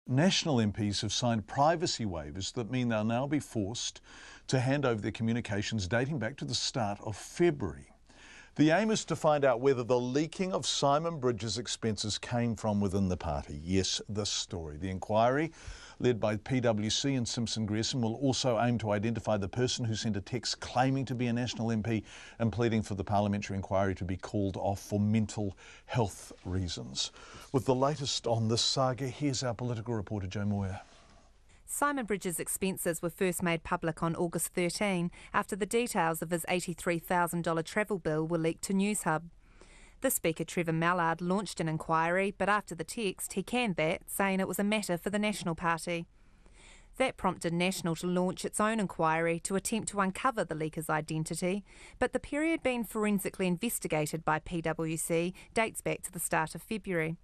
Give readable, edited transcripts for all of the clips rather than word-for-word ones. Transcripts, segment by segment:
national MPs have signed privacy waivers that mean they'll now be forced to hand over their communications dating back to the start of February. The aim is to find out whether the leaking of Simon Bridges' expenses came from within the party. Yes, this story. The inquiry, led by PwC and Simpson Grierson, will also aim to identify the person who sent a text claiming to be a National MP and pleading for the parliamentary inquiry to be called off for mental health reasons. With the latest on this saga, here's our political reporter Jo Moyer. Simon Bridges' expenses were first made public on August 13 after the details of his $83,000 travel bill were leaked to Newshub. The Speaker, Trevor Mallard, launched an inquiry, but after the text, he canned that, saying it was a matter for the National Party. That prompted National to launch its own inquiry to attempt to uncover the leaker's identity, but the period being forensically investigated by PwC dates back to the start of February.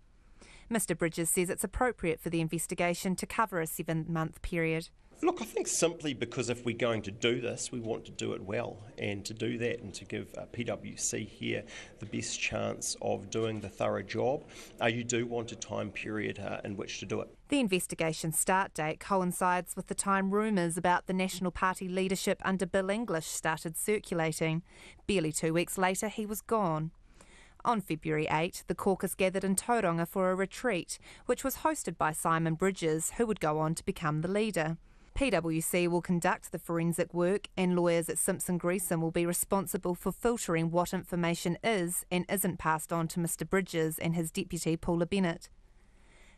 Mr Bridges says it's appropriate for the investigation to cover a 7-month period. Look, I think simply because if we're going to do this, we want to do it well, and to do that and to give PwC here the best chance of doing the thorough job, you do want a time period in which to do it. The investigation start date coincides with the time rumours about the National Party leadership under Bill English started circulating. Barely 2 weeks later, he was gone. On February 8, the caucus gathered in Tauranga for a retreat, which was hosted by Simon Bridges, who would go on to become the leader. PwC will conduct the forensic work, and lawyers at Simpson Grierson will be responsible for filtering what information is and isn't passed on to Mr Bridges and his deputy Paula Bennett.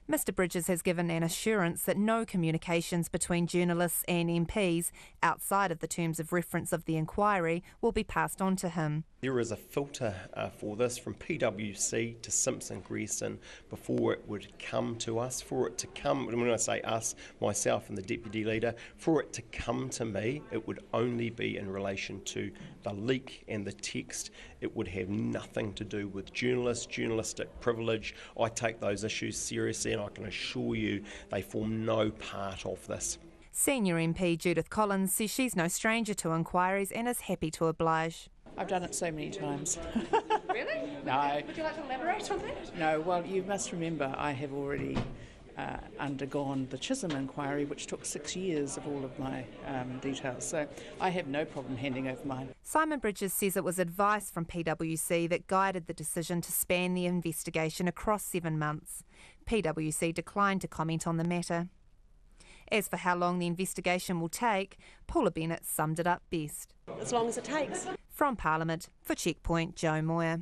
Mr Bridges has given an assurance that no communications between journalists and MPs, outside of the terms of reference of the inquiry, will be passed on to him. There is a filter for this from PwC to Simpson Grierson before it would come to us. For it to come, when I say us, myself and the Deputy Leader, for it to come to me, it would only be in relation to the leak and the text. It would have nothing to do with journalists, journalistic privilege. I take those issues seriously, and I can assure you they form no part of this. Senior MP Judith Collins says she's no stranger to inquiries and is happy to oblige. I've done it so many times. Really? No. Would you like to elaborate on that? No, well, you must remember I have already undergone the Chisholm inquiry, which took 6 years of all of my details. So I have no problem handing over mine. Simon Bridges says it was advice from PwC that guided the decision to span the investigation across 7 months. PwC declined to comment on the matter. As for how long the investigation will take, Paula Bennett summed it up best. As long as it takes. From Parliament, for Checkpoint, Jo Moyer.